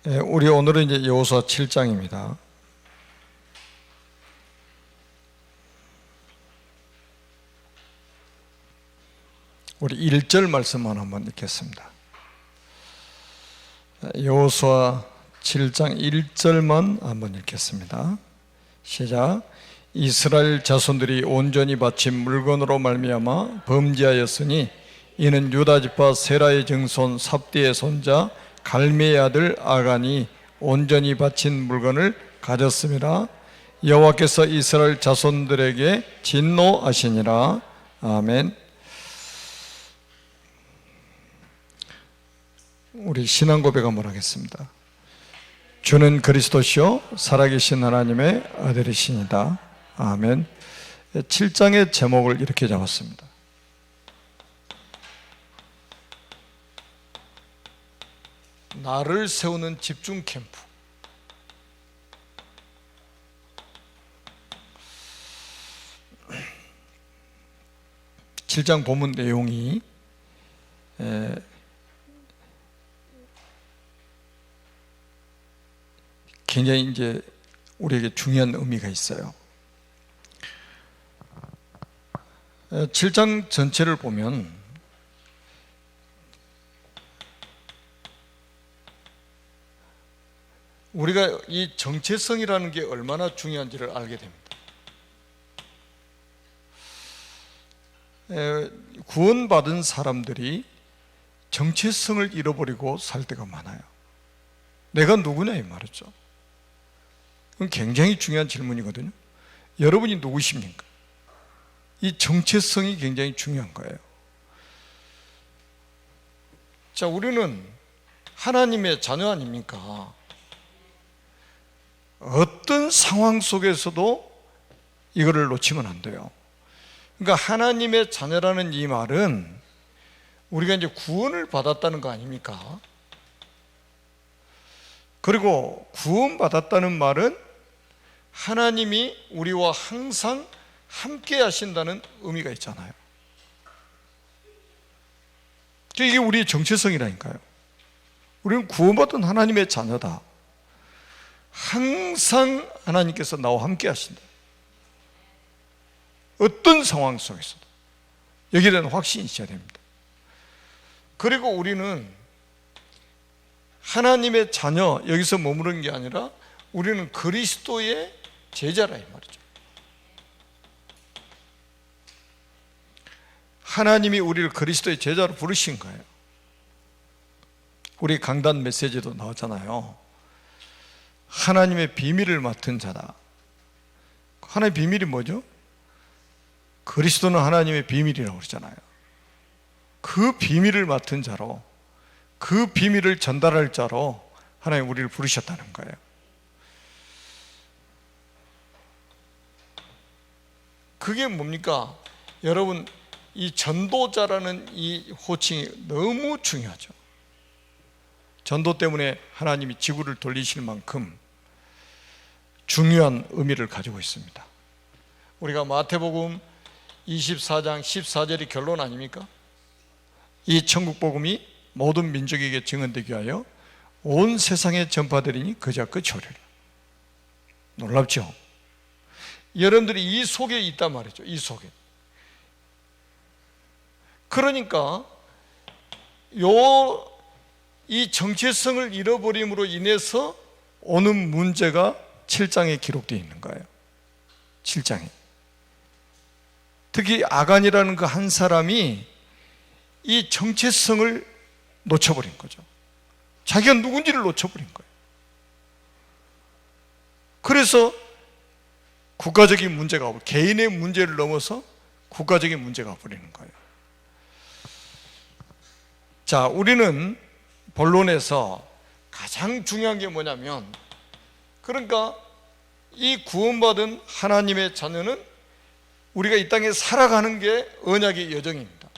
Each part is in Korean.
우리 오늘은 이제 여호수아 7장입니다. 우리 1절 말씀만 한번 읽겠습니다. 여호수아 7장 1절만 한번 읽겠습니다. 시작. 이스라엘 자손들이 온전히 바친 물건으로 말미암아 범죄하였으니 이는 유다 지파 세라의 증손 삽디의 손자 갈미의 아들 아간이 온전히 바친 물건을 가졌음이라. 여호와께서 이스라엘 자손들에게 진노하시니라. 아멘. 우리 신앙 고백 한번 하겠습니다. 주는 그리스도시요 살아계신 하나님의 아들이시니다. 아멘. 7장의 제목을 이렇게 잡았습니다. 나를 세우는 집중 캠프. 칠 장 본문 내용이 굉장히 이제 우리에게 중요한 의미가 있어요. 7장 전체를 보면 우리가 이 정체성이라는 게 얼마나 중요한지를 알게 됩니다. 구원받은 사람들이 정체성을 잃어버리고 살 때가 많아요. 내가 누구냐 이 말이죠. 그건 굉장히 중요한 질문이거든요. 여러분이 누구십니까? 이 정체성이 굉장히 중요한 거예요. 자, 우리는 하나님의 자녀 아닙니까? 어떤 상황 속에서도 이거를 놓치면 안 돼요. 그러니까 하나님의 자녀라는 이 말은 우리가 이제 구원을 받았다는 거 아닙니까? 그리고 구원받았다는 말은 하나님이 우리와 항상 함께 하신다는 의미가 있잖아요. 이게 우리의 정체성이라니까요. 우리는 구원받은 하나님의 자녀다. 항상 하나님께서 나와 함께 하신다. 어떤 상황 속에서도 여기에 대한 확신이 있어야 됩니다. 그리고 우리는 하나님의 자녀, 여기서 머무르는 게 아니라 우리는 그리스도의 제자라 이 말이죠. 하나님이 우리를 그리스도의 제자로 부르신 거예요. 우리 강단 메시지도 나왔잖아요. 하나님의 비밀을 맡은 자다. 하나님의 비밀이 뭐죠? 그리스도는 하나님의 비밀이라고 그러잖아요. 그 비밀을 맡은 자로, 그 비밀을 전달할 자로 하나님 우리를 부르셨다는 거예요. 그게 뭡니까? 여러분, 이 전도자라는 이 호칭이 너무 중요하죠. 전도 때문에 하나님이 지구를 돌리실 만큼 중요한 의미를 가지고 있습니다. 우리가 마태복음 24장 14절이 결론 아닙니까? 이 천국 복음이 모든 민족에게 증언되기 위하여 온 세상에 전파되리니 그제야 끝이 오리라. 놀랍죠? 여러분들이 이 속에 있단 말이죠. 이 속에. 그러니까 이 정체성을 잃어버림으로 인해서 오는 문제가 7장에 기록되어 있는 거예요. 7장에. 특히 아간이라는 그 한 사람이 이 정체성을 놓쳐버린 거죠. 자기가 누군지를 놓쳐버린 거예요. 그래서 국가적인 문제가 오고 개인의 문제를 넘어서 국가적인 문제가 와버리는 거예요. 자, 우리는 본론에서 가장 중요한 게 뭐냐면, 그러니까 이 구원받은 하나님의 자녀는 우리가 이 땅에 살아가는 게 언약의 여정입니다.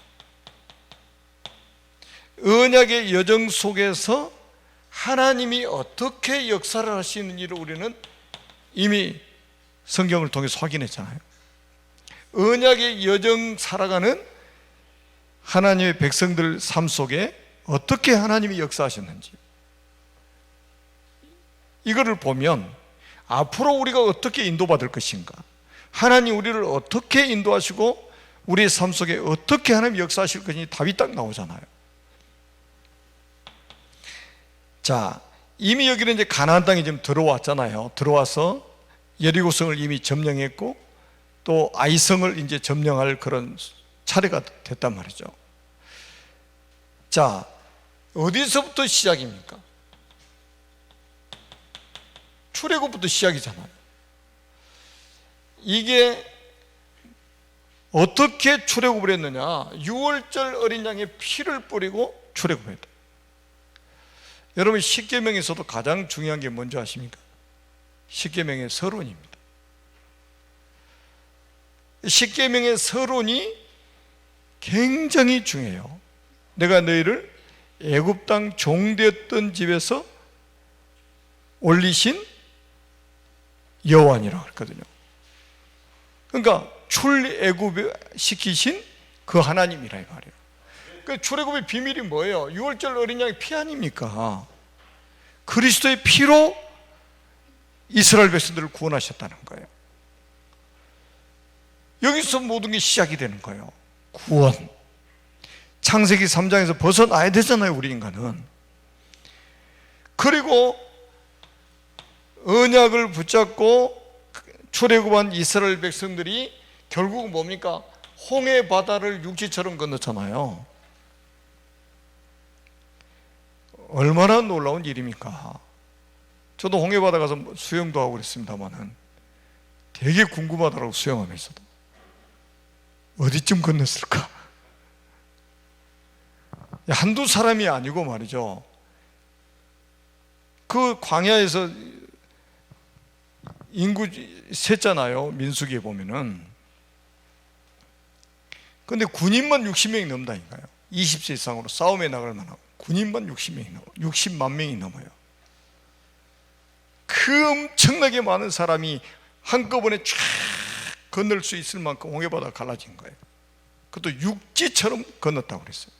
언약의 여정 속에서 하나님이 어떻게 역사를 하시는지를 우리는 이미 성경을 통해서 확인했잖아요. 언약의 여정 살아가는 하나님의 백성들 삶 속에 어떻게 하나님이 역사하셨는지, 이거를 보면 앞으로 우리가 어떻게 인도받을 것인가, 하나님 우리를 어떻게 인도하시고 우리의 삶 속에 어떻게 하나님 역사하실 것인지 답이 딱 나오잖아요. 자, 이미 여기는 이제 가나안 땅에 지금 들어왔잖아요. 들어와서 여리고성을 이미 점령했고 또 아이성을 이제 점령할 그런 차례가 됐단 말이죠. 자, 어디서부터 시작입니까? 출애굽부터 시작이잖아요. 이게 어떻게 출애굽을 했느냐? 6월절 어린 양의 피를 뿌리고 출애굽을 했다. 여러분, 십계명에서도 가장 중요한 게 뭔지 아십니까? 십계명의 서론입니다. 십계명의 서론이 굉장히 중요해요. 내가 너희를 애굽 땅 종되었던 집에서 올리신 여호와니라 그랬거든요. 그러니까 출애굽 시키신 그 하나님이라 이 말이에요. 그 출애굽의 비밀이 뭐예요? 6월절 어린 양의 피 아닙니까? 그리스도의 피로 이스라엘 백성들을 구원하셨다는 거예요. 여기서 모든 게 시작이 되는 거예요. 구원. 창세기 3장에서 벗어나야 되잖아요, 우리 인간은. 그리고 언약을 붙잡고 출애굽한 이스라엘 백성들이 결국 뭡니까? 홍해 바다를 육지처럼 건넜잖아요. 얼마나 놀라운 일입니까? 저도 홍해 바다 가서 수영도 하고 그랬습니다만은 되게 궁금하더라고. 수영하면서도 어디쯤 건넜을까? 한두 사람이 아니고 말이죠. 그 광야에서 인구 셌잖아요, 민수기에 보면은. 근데 군인만 60명이 넘다니까요. 20세 이상으로 싸움에 나갈 만하고 군인만 60만 명이 넘어요. 그 엄청나게 많은 사람이 한꺼번에 쫙 건널 수 있을 만큼 홍해바다가 갈라진 거예요. 그것도 육지처럼 건넜다고 그랬어요.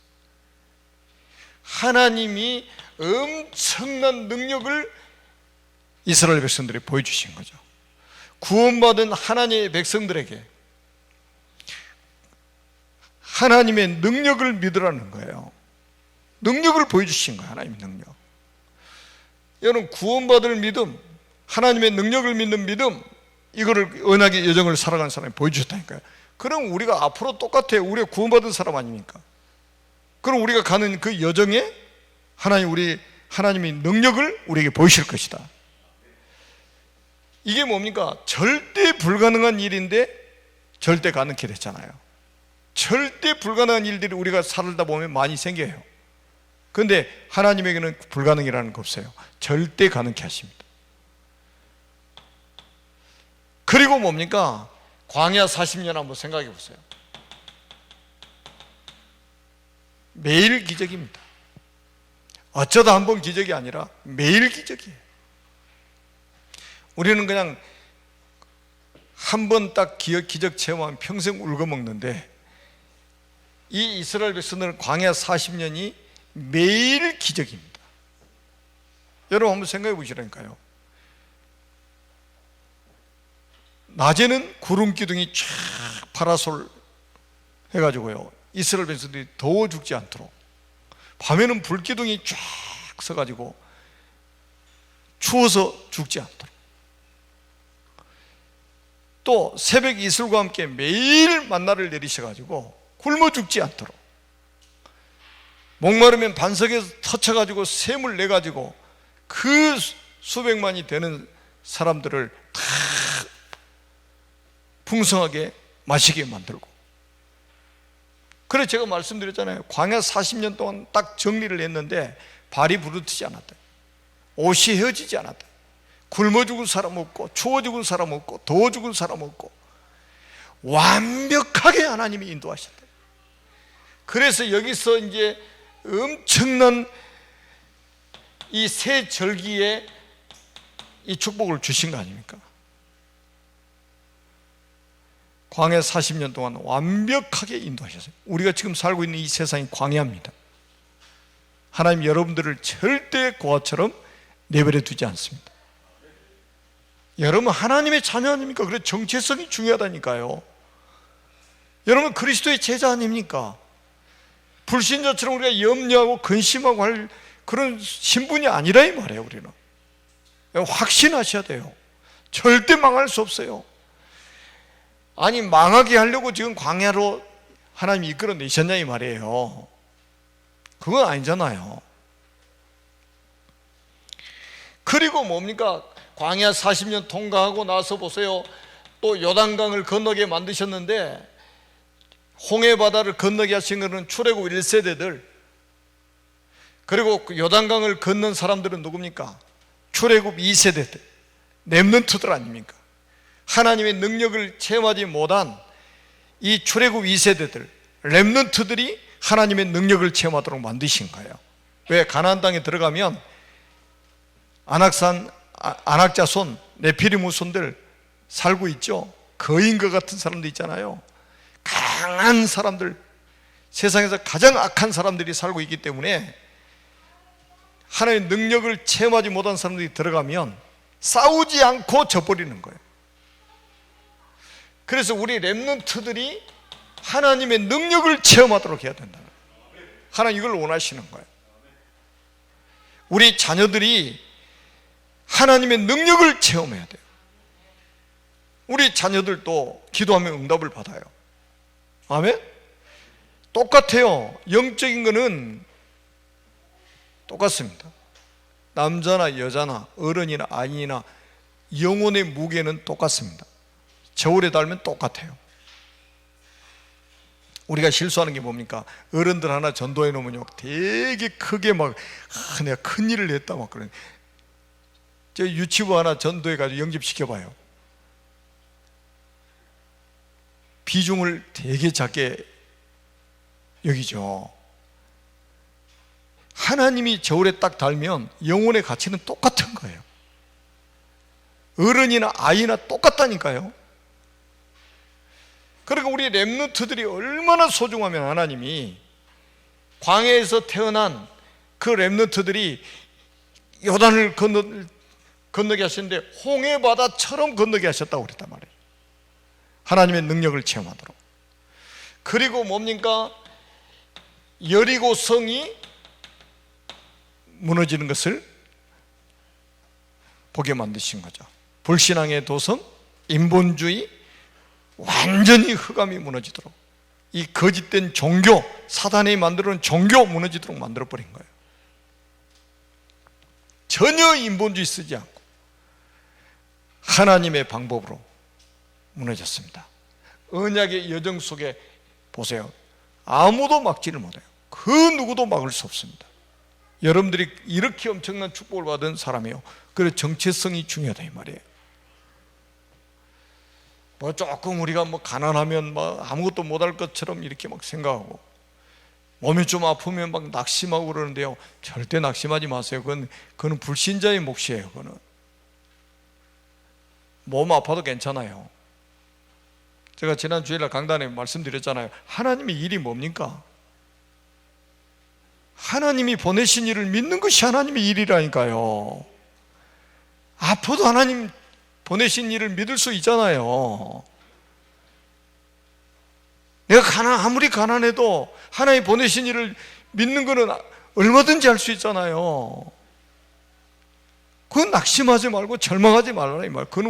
하나님이 엄청난 능력을 이스라엘 백성들이 보여주신 거죠. 구원받은 하나님의 백성들에게 하나님의 능력을 믿으라는 거예요. 능력을 보여주신 거예요. 하나님의 능력. 여러분, 구원받을 믿음, 하나님의 능력을 믿는 믿음, 이거를 언약의 여정을 살아가는 사람이 보여주셨다니까요. 그럼 우리가 앞으로 똑같아요. 우리가 구원받은 사람 아닙니까? 그럼 우리가 가는 그 여정에 하나님의 능력을 우리에게 보이실 것이다. 이게 뭡니까? 절대 불가능한 일인데 절대 가능케 됐잖아요. 절대 불가능한 일들이 우리가 살다 보면 많이 생겨요. 그런데 하나님에게는 불가능이라는 거 없어요. 절대 가능케 하십니다. 그리고 뭡니까? 광야 40년 한번 생각해 보세요. 매일 기적입니다. 어쩌다 한 번 기적이 아니라 매일 기적이에요. 우리는 그냥 한 번 딱 기적 체험하면 평생 울고먹는데 이 이스라엘 백성들은 광야 40년이 매일 기적입니다. 여러분 한번 생각해 보시라니까요. 낮에는 구름 기둥이 쫙 파라솔 해가지고요, 이스라엘 백성들이 더워 죽지 않도록, 밤에는 불 기둥이 쫙 서가지고 추워서 죽지 않도록, 또 새벽 이슬과 함께 매일 만나를 내리셔가지고 굶어 죽지 않도록, 목마르면 반석에서 터쳐가지고 샘을 내가지고 그 수백만이 되는 사람들을 다 풍성하게 마시게 만들고. 그래서 제가 말씀드렸잖아요. 광야 40년 동안 딱 정리를 했는데 발이 부르트지 않았다, 옷이 헤어지지 않았다, 굶어 죽은 사람 없고 추워 죽은 사람 없고 더워 죽은 사람 없고 완벽하게 하나님이 인도하셨다. 그래서 여기서 이제 엄청난 이 새 절기에 이 축복을 주신 거 아닙니까? 광야 40년 동안 완벽하게 인도하셨어요. 우리가 지금 살고 있는 이 세상이 광야입니다. 하나님 여러분들을 절대 고아처럼 내버려 두지 않습니다. 여러분 하나님의 자녀 아닙니까? 그래 정체성이 중요하다니까요. 여러분 그리스도의 제자 아닙니까? 불신자처럼 우리가 염려하고 근심하고 할 그런 신분이 아니라 이 말이에요. 우리는 확신하셔야 돼요. 절대 망할 수 없어요. 아니 망하게 하려고 지금 광야로 하나님이 이끌어내셨냐 이 말이에요. 그건 아니잖아요. 그리고 뭡니까? 광야 40년 통과하고 나서 보세요. 또 요단강을 건너게 만드셨는데 홍해바다를 건너게 하신 것은 출애굽 1세대들, 그리고 그 요단강을 건넌 사람들은 누굽니까? 출애굽 2세대들, 렘넌트들 아닙니까? 하나님의 능력을 체험하지 못한 이 출애굽 2세대들, 렘넌트들이 하나님의 능력을 체험하도록 만드신 거예요. 왜? 가나안 땅에 들어가면 안악자손, 네피림 후손들 살고 있죠. 거인과 같은 사람도 있잖아요. 강한 사람들, 세상에서 가장 악한 사람들이 살고 있기 때문에 하나님의 능력을 체험하지 못한 사람들이 들어가면 싸우지 않고 져버리는 거예요. 그래서 우리 렘넌트들이 하나님의 능력을 체험하도록 해야 된다. 하나님 이걸 원하시는 거예요. 우리 자녀들이 하나님의 능력을 체험해야 돼요. 우리 자녀들도 기도하면 응답을 받아요. 아멘? 똑같아요. 영적인 거는 똑같습니다. 남자나 여자나 어른이나 아이나 영혼의 무게는 똑같습니다. 저울에 달면 똑같아요. 우리가 실수하는 게 뭡니까? 어른들 하나 전도해 놓으면요 되게 크게 막 내가 큰일을 했다 막 그러네. 저 유치부 하나 전도해 가지고 영접시켜봐요. 비중을 되게 작게 여기죠. 하나님이 저울에 딱 달면 영혼의 가치는 똑같은 거예요. 어른이나 아이나 똑같다니까요. 그러니까 우리 렘넌트들이 얼마나 소중하면 하나님이 광야에서 태어난 그 렘넌트들이 요단을 건너게 하셨는데 홍해바다처럼 건너게 하셨다고 그랬단 말이에요. 하나님의 능력을 체험하도록. 그리고 뭡니까? 여리고 성이 무너지는 것을 보게 만드신 거죠. 불신앙의 도성, 인본주의, 완전히 흑암이 무너지도록, 이 거짓된 종교, 사단이 만들어놓은 종교 무너지도록 만들어버린 거예요. 전혀 인본주의 쓰지 않고 하나님의 방법으로 무너졌습니다. 언약의 여정 속에 보세요. 아무도 막지를 못해요. 그 누구도 막을 수 없습니다. 여러분들이 이렇게 엄청난 축복을 받은 사람이에요. 그래서 정체성이 중요하다 이 말이에요. 뭐 조금 우리가 뭐 가난하면 뭐 아무것도 못할 것처럼 이렇게 막 생각하고, 몸이 좀 아프면 막 낙심하고 그러는데요, 절대 낙심하지 마세요. 그건 불신자의 몫이에요. 그거는 몸 아파도 괜찮아요. 제가 지난 주일날 강단에 말씀드렸잖아요. 하나님의 일이 뭡니까? 하나님이 보내신 일을 믿는 것이 하나님의 일이라니까요. 아파도 하나님 보내신 일을 믿을 수 있잖아요. 내가 아무리 가난해도 하나님 보내신 일을 믿는 것은 얼마든지 할 수 있잖아요. 그건 낙심하지 말고 절망하지 말라 이 말. 그건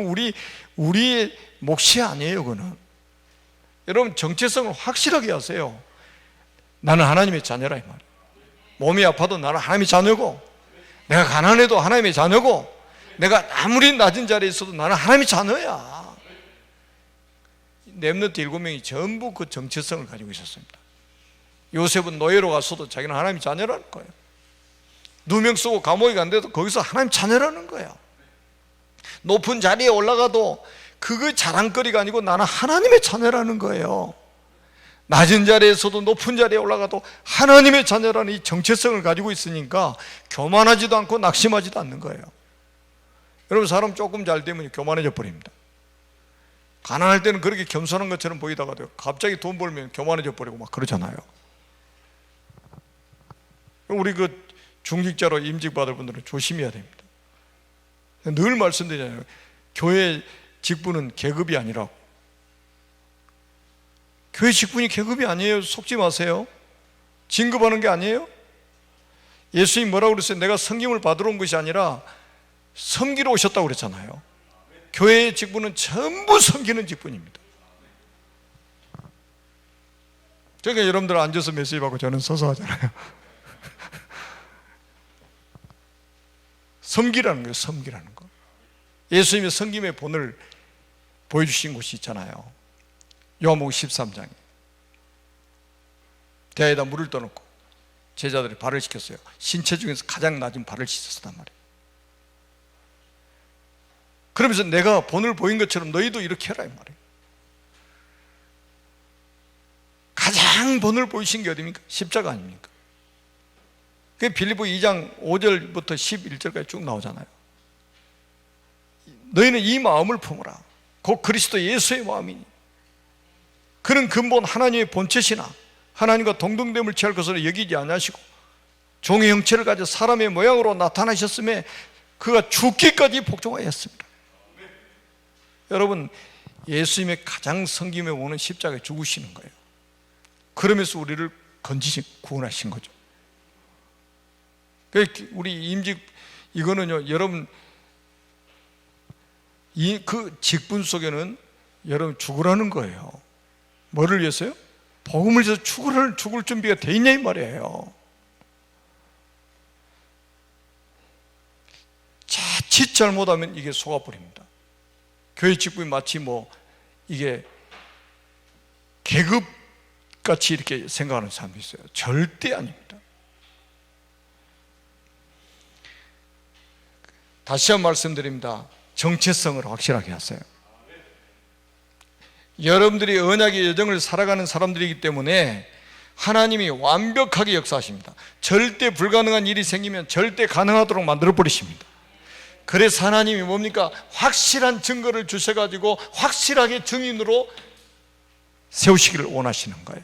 우리의 몫이 아니에요. 그거는 여러분 정체성을 확실하게 하세요. 나는 하나님의 자녀라 이 말. 몸이 아파도 나는 하나님의 자녀고, 내가 가난해도 하나님의 자녀고, 내가 아무리 낮은 자리에 있어도 나는 하나님의 자녀야. 렘넌트 7명이 전부 그 정체성을 가지고 있었습니다. 요셉은 노예로 갔어도 자기는 하나님의 자녀라는 거예요. 누명 쓰고 감옥에 간데도 거기서 하나님 자녀라는 거예요. 높은 자리에 올라가도 그거 자랑거리가 아니고 나는 하나님의 자녀라는 거예요. 낮은 자리에서도 높은 자리에 올라가도 하나님의 자녀라는 이 정체성을 가지고 있으니까 교만하지도 않고 낙심하지도 않는 거예요. 여러분 사람 조금 잘 되면 교만해져 버립니다. 가난할 때는 그렇게 겸손한 것처럼 보이다가도 갑자기 돈 벌면 교만해져 버리고 막 그러잖아요. 우리 그 중직자로 임직받을 분들은 조심해야 됩니다. 늘 말씀드리잖아요. 교회 직분은 계급이 아니라고. 교회 직분이 계급이 아니에요. 속지 마세요. 진급하는 게 아니에요. 예수님이 뭐라고 그랬어요? 내가 섬김을 받으러 온 것이 아니라 섬기러 오셨다고 그랬잖아요. 교회의 직분은 전부 섬기는 직분입니다. 그러니까 여러분들 앉아서 메시지 받고 저는 서서 하잖아요. 섬기라는 거예요. 섬기라는 거. 예수님의 섬김의 본을 보여주신 곳이 있잖아요. 요한복음 13장에 대야에다 물을 떠놓고 제자들이 발을 씻겼어요. 신체 중에서 가장 낮은 발을 씻었단 말이에요. 그러면서 내가 본을 보인 것처럼 너희도 이렇게 해라 이 말이에요. 가장 본을 보이신 게 어디입니까? 십자가 아닙니까? 그게 빌립보 2장 5절부터 11절까지 쭉 나오잖아요. 너희는 이 마음을 품어라. 곧 그리스도 예수의 마음이니 그는 근본 하나님의 본체시나 하나님과 동등됨을 취할 것으로 여기지 아니하시고 종의 형체를 가져 사람의 모양으로 나타나셨음에 그가 죽기까지 복종하였습니다. 여러분, 예수님의 가장 섬김에 오는 십자가에 죽으시는 거예요. 그러면서 우리를 건지신, 구원하신 거죠. 우리 임직, 이거는요, 여러분, 그 직분 속에는 여러분 죽으라는 거예요. 뭐를 위해서요? 복음을 위해서 죽을 준비가 돼 있냐 이 말이에요. 자칫 잘못하면 이게 속아버립니다. 교회 직분이 마치 이게 계급같이 이렇게 생각하는 사람도 있어요. 절대 아닙니다. 다시 한번 말씀드립니다. 정체성을 확실하게 하세요. 여러분들이 언약의 여정을 살아가는 사람들이기 때문에 하나님이 완벽하게 역사하십니다. 절대 불가능한 일이 생기면 절대 가능하도록 만들어 버리십니다. 그래서 하나님이 뭡니까? 확실한 증거를 주셔가지고 확실하게 증인으로 세우시기를 원하시는 거예요.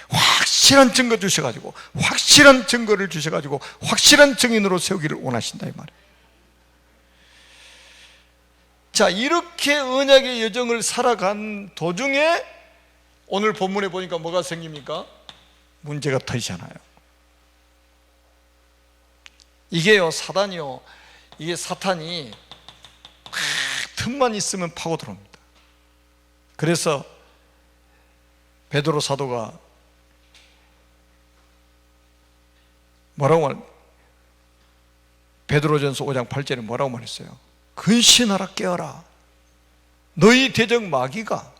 확실한 증거 주셔가지고 확실한 증거를 주셔가지고 확실한 증인으로 세우기를 원하신다 이 말이에요. 자, 이렇게 언약의 여정을 살아간 도중에 오늘 본문에 보니까 뭐가 생깁니까? 문제가 터지잖아요. 이게요, 사단이요, 이게 사탄이 틈만 있으면 파고 들어옵니다. 그래서 베드로 사도가 뭐라고 베드로전서 5장 8절에 뭐라고 말했어요? 근신하라 깨어라. 너희 대적 마귀가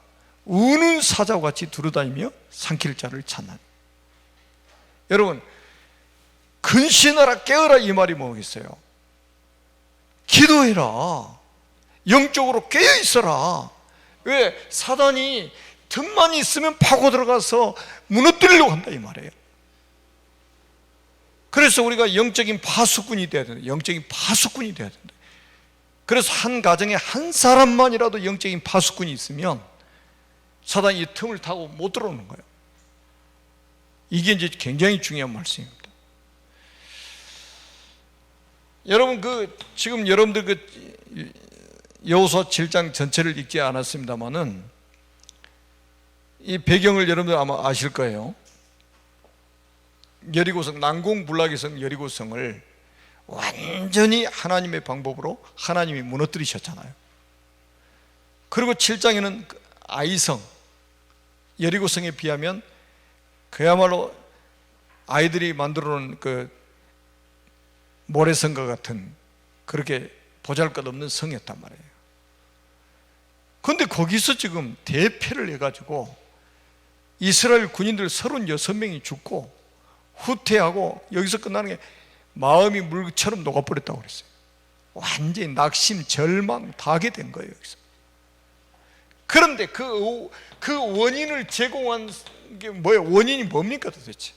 우는 사자와 같이 두루다니며 삼킬 자를 찾나니. 여러분, 근신하라 깨어라 이 말이 뭐겠어요? 기도해라. 영적으로 깨어 있어라. 왜? 사단이 틈만 있으면 파고 들어가서 무너뜨리려고 한다 이 말이에요. 그래서 우리가 영적인 파수꾼이 돼야 된다. 영적인 파수꾼이 돼야 된다. 그래서 한 가정에 한 사람만이라도 영적인 파수꾼이 있으면 사단이 이 틈을 타고 못 들어오는 거예요. 이게 이제 굉장히 중요한 말씀입니다. 여러분, 지금 여러분들 여호수아 7장 전체를 읽지 않았습니다만은 이 배경을 여러분들 아마 아실 거예요. 여리고성, 난공불락의 성 여리고성을 완전히 하나님의 방법으로 하나님이 무너뜨리셨잖아요. 그리고 7장에는 아이성, 여리고성에 비하면 그야말로 아이들이 만들어 놓은 모래성과 같은 그렇게 보잘것없는 성이었단 말이에요. 그런데 거기서 지금 대패를 해가지고 이스라엘 군인들 36명이 죽고 후퇴하고 여기서 끝나는 게 마음이 물처럼 녹아버렸다고 그랬어요. 완전히 낙심, 절망 다 하게 된 거예요, 여기서. 그런데 그 원인을 제공한 게 뭐예요? 원인이 뭡니까 도대체?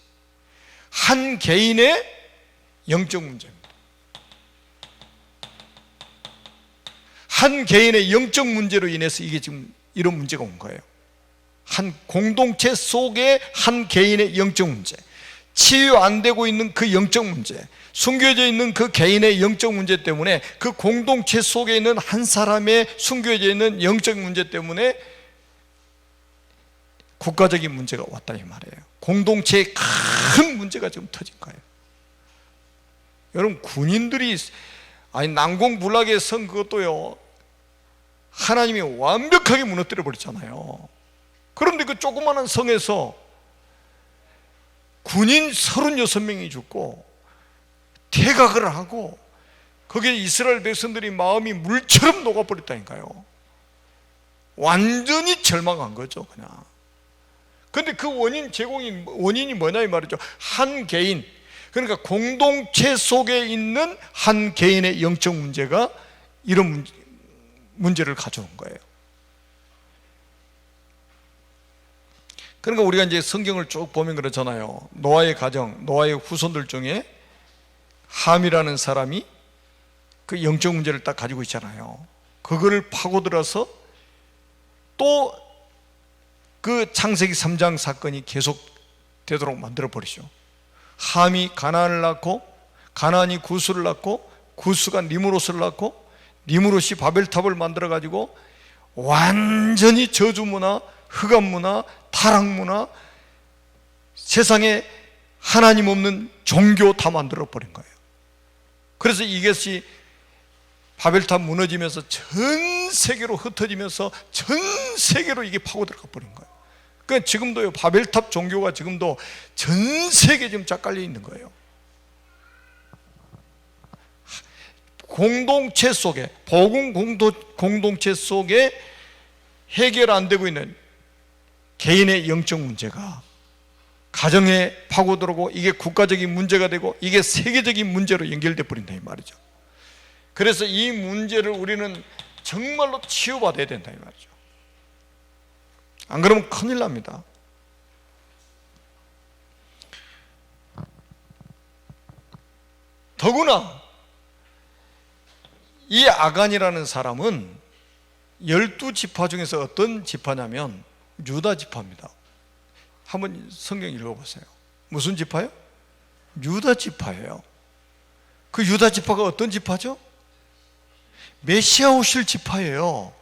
한 개인의 영적 문제입니다. 한 개인의 영적 문제로 인해서 이게 지금 이런 문제가 온 거예요. 한 공동체 속의 한 개인의 영적 문제. 치유 안 되고 있는 그 영적 문제, 숨겨져 있는 그 개인의 영적 문제 때문에, 그 공동체 속에 있는 한 사람의 숨겨져 있는 영적 문제 때문에 국가적인 문제가 왔다 이 말이에요. 공동체에 큰 문제가 지금 터진 거예요. 여러분, 군인들이 난공불락의 성 그것도요, 하나님이 완벽하게 무너뜨려 버렸잖아요. 그런데 그 조그마한 성에서 군인 36명이 죽고 퇴각을 하고 거기에 이스라엘 백성들이 마음이 물처럼 녹아버렸다니까요. 완전히 절망한 거죠, 그냥. 근데 그 원인이 뭐냐 이 말이죠. 한 개인, 그러니까 공동체 속에 있는 한 개인의 영적 문제가 이런 문제를 가져온 거예요. 그러니까 우리가 이제 성경을 쭉 보면 그렇잖아요. 노아의 가정, 노아의 후손들 중에 함이라는 사람이 그 영적 문제를 딱 가지고 있잖아요. 그거를 파고들어서 또 그 창세기 3장 사건이 계속 되도록 만들어 버리죠. 함이 가나안을 낳고, 가나안이 구스를 낳고, 구스가 니무롯을 낳고, 니무롯이 바벨탑을 만들어 가지고 완전히 저주문화, 흑암문화, 타락문화, 세상에 하나님 없는 종교 다 만들어 버린 거예요. 그래서 이것이 바벨탑 무너지면서 전 세계로 흩어지면서 전 세계로 이게 파고들어가 버린 거예요. 그러니까 지금도요, 바벨탑 종교가 지금도 전 세계에 지금 쫙 깔려 있는 거예요. 공동체 속에, 복음 공동체 속에 해결 안 되고 있는 개인의 영적 문제가 가정에 파고들고, 이게 국가적인 문제가 되고, 이게 세계적인 문제로 연결돼 버린다 이 말이죠. 그래서 이 문제를 우리는 정말로 치유받아야 된다 이 말이죠. 안 그러면 큰일 납니다. 더구나 이 아간이라는 사람은 12지파 중에서 어떤 지파냐면 유다 지파입니다. 한번 성경 읽어보세요. 무슨 지파요? 유다 지파예요. 그 유다 지파가 어떤 지파죠? 메시아 오실 지파예요.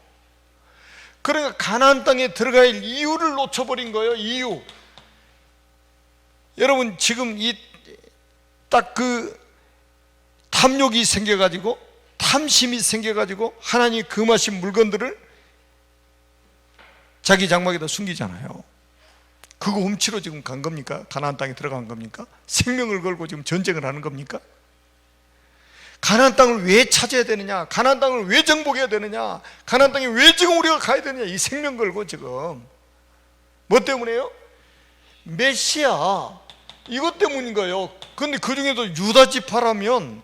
그러니까 가나안 땅에 들어갈 이유를 놓쳐버린 거예요. 이유. 여러분, 지금 이 딱 그 탐욕이 생겨가지고, 탐심이 생겨가지고 하나님이 금하신 물건들을 자기 장막에다 숨기잖아요. 그거 훔치러 지금 간 겁니까? 가나안 땅에 들어간 겁니까? 생명을 걸고 지금 전쟁을 하는 겁니까? 가나안 땅을 왜 찾아야 되느냐? 가나안 땅을 왜 정복해야 되느냐? 가나안 땅에 왜 지금 우리가 가야 되느냐? 이 생명 걸고 지금 뭐 때문에요? 메시아, 이것 때문인 거예요. 그런데 그 중에도 유다 지파라면,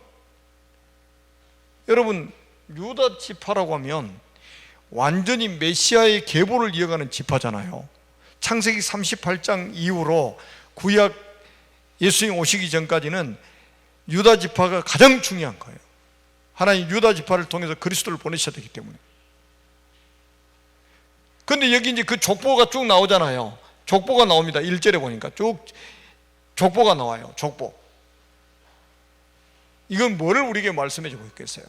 여러분, 유다 지파라고 하면 완전히 메시아의 계보를 이어가는 지파잖아요. 창세기 38장 이후로 구약 예수님 오시기 전까지는 유다 지파가 가장 중요한 거예요. 하나님 유다 지파를 통해서 그리스도를 보내셔야 되기 때문에. 그런데 여기 이제 그 족보가 쭉 나오잖아요. 족보가 나옵니다. 1절에 보니까 쭉 족보가 나와요. 족보. 이건 뭐를 우리에게 말씀해 주고 있겠어요?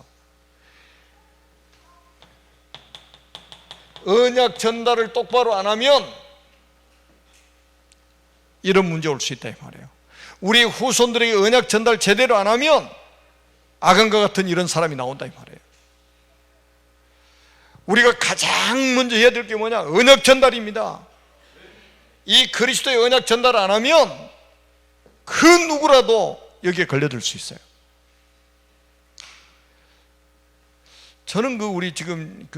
언약 전달을 똑바로 안 하면 이런 문제 올 수 있다 이 말이에요. 우리 후손들에게 언약 전달 제대로 안 하면 아간과 같은 이런 사람이 나온다 이 말이에요. 우리가 가장 먼저 해야 될 게 뭐냐? 언약 전달입니다. 이 그리스도의 언약 전달 안 하면 그 누구라도 여기에 걸려들 수 있어요. 저는 우리 지금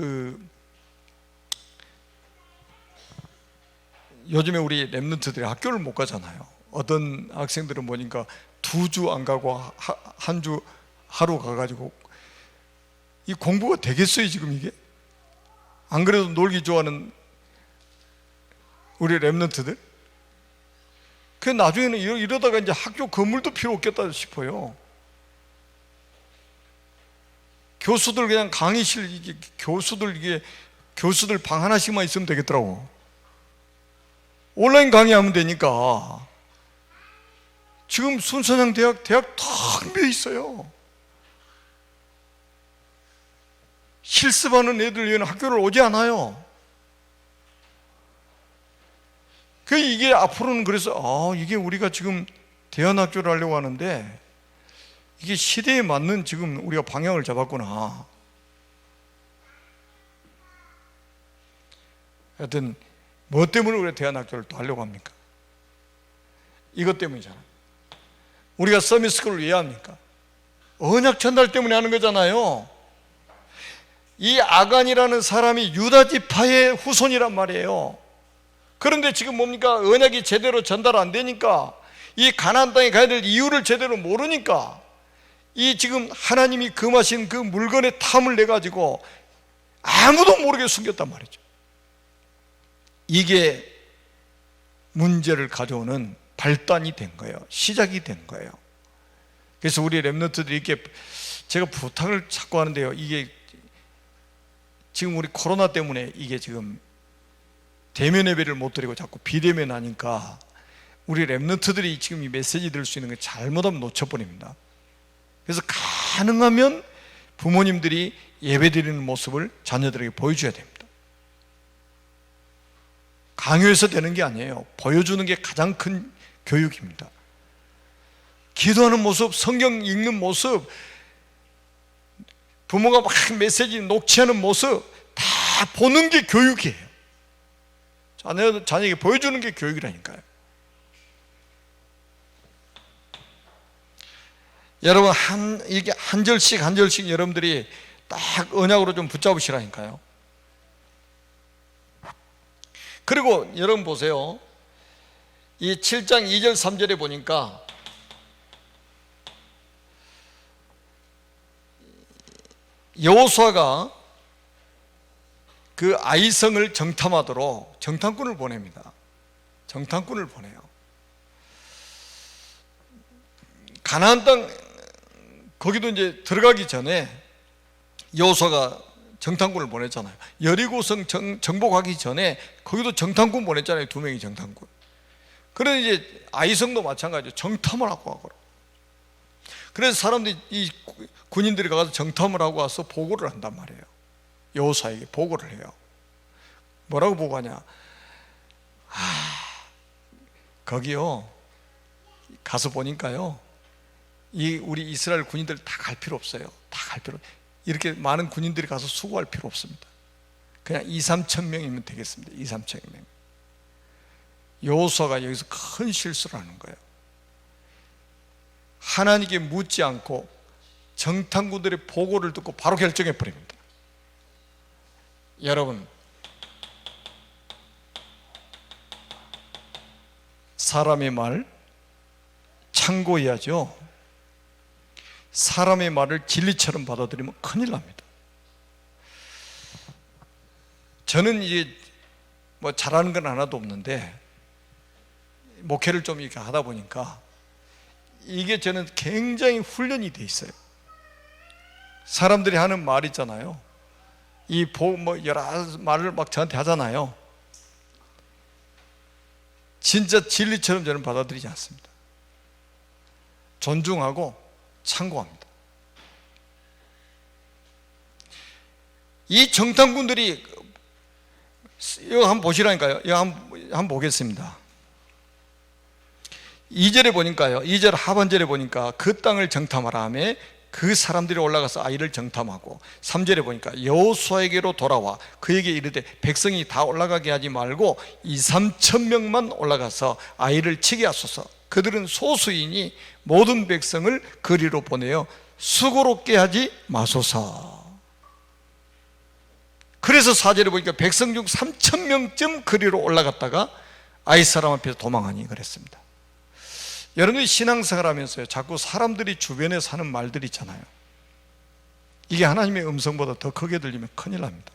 요즘에 우리 랩런트들이 학교를 못 가잖아요. 어떤 학생들은 보니까 2주 안 가고 한 주 하루 가가지고, 이 공부가 되겠어요 지금 이게? 안 그래도 놀기 좋아하는 우리 랩런트들, 그 나중에는 이러다가 이제 학교 건물도 필요 없겠다 싶어요. 교수들 그냥 강의실, 교수들 방 하나씩만 있으면 되겠더라고. 온라인 강의하면 되니까. 지금 순천향 대학 텅 비어 있어요. 실습하는 애들 위에는 학교를 오지 않아요. 이게 앞으로는 그래서 이게 우리가 지금 대안학교를 하려고 하는데 이게 시대에 맞는 지금 우리가 방향을 잡았구나. 하여튼 뭐 때문에 우리가 대안학교를 또 하려고 합니까? 이것 때문이잖아요. 우리가 서밋스쿨을 왜 합니까? 언약 전달 때문에 하는 거잖아요. 이 아간이라는 사람이 유다 지파의 후손이란 말이에요. 그런데 지금 뭡니까? 언약이 제대로 전달 안 되니까, 이 가나안 땅에 가야 될 이유를 제대로 모르니까, 이 지금 하나님이 금하신 그 물건의 탐을 내가지고 아무도 모르게 숨겼단 말이죠. 이게 문제를 가져오는 발단이 된 거예요. 시작이 된 거예요. 그래서 우리 렘넌트들이 이렇게 제가 부탁을 자꾸 하는데요. 이게 지금 우리 코로나 때문에 이게 지금 대면 예배를 못 드리고 자꾸 비대면 하니까 우리 렘넌트들이 지금 이 메시지 들을 수 있는 걸 잘못하면 놓쳐버립니다. 그래서 가능하면 부모님들이 예배 드리는 모습을 자녀들에게 보여줘야 됩니다. 강요해서 되는 게 아니에요. 보여주는 게 가장 큰 교육입니다. 기도하는 모습, 성경 읽는 모습, 부모가 막 메시지 녹취하는 모습 다 보는 게 교육이에요. 자녀에게 보여주는 게 교육이라니까요. 여러분 이게 한 절씩 한 절씩 여러분들이 딱 언약으로 좀 붙잡으시라니까요. 그리고 여러분 보세요. 이 7장 2절 3절에 보니까 여호수아가 그 아이성을 정탐하도록 정탐꾼을 보냅니다. 정탐꾼을 보내요. 가나안 땅 거기도 이제 들어가기 전에 여호수아가 정탐꾼을 보냈잖아요. 여리고성 정복하기 전에 거기도 정탐꾼 보냈잖아요. 2명이 정탐꾼. 그런데 이제 아이성도 마찬가지죠. 정탐을 하고 가거라. 그래서 사람들이 이 군인들이 가서 정탐을 하고 와서 보고를 한단 말이에요. 여호수아에게 보고를 해요. 뭐라고 보고하냐? 거기요 가서 보니까요 이 우리 이스라엘 군인들 다 갈 필요 없어요. 다 갈 필요 이렇게 많은 군인들이 가서 수고할 필요 없습니다. 그냥 2-3천 명이면 되겠습니다. 2-3천 명. 여호수아가 여기서 큰 실수를 하는 거예요. 하나님께 묻지 않고 정탐꾼들의 보고를 듣고 바로 결정해 버립니다. 여러분, 사람의 말 참고해야죠. 사람의 말을 진리처럼 받아들이면 큰일 납니다. 저는 이제 뭐 잘하는 건 하나도 없는데 목회를 좀 이렇게 하다 보니까 이게 저는 굉장히 훈련이 돼 있어요. 사람들이 하는 말 있잖아요. 뭐 여러 말을 막 저한테 하잖아요. 진짜 진리처럼 저는 받아들이지 않습니다. 존중하고 참고합니다. 이 정탐꾼들이 이거 한번 보시라니까요. 이거 한번 보겠습니다. 2절에 보니까요. 2절 하반절에 보니까 그 땅을 정탐하라 하며 그 사람들이 올라가서 아이를 정탐하고 3절에 보니까 여호수아에게로 돌아와 그에게 이르되 백성이 다 올라가게 하지 말고 2-3천 명만 올라가서 아이를 치게 하소서. 그들은 소수이니 모든 백성을 거리로 보내어 수고롭게 하지 마소서. 그래서 4절에 보니까 백성 중 3천 명쯤 거리로 올라갔다가 아이 사람 앞에서 도망하니 그랬습니다. 여러분이 신앙생활 하면서요 자꾸 사람들이 주변에 사는 말들이 있잖아요. 이게 하나님의 음성보다 더 크게 들리면 큰일 납니다.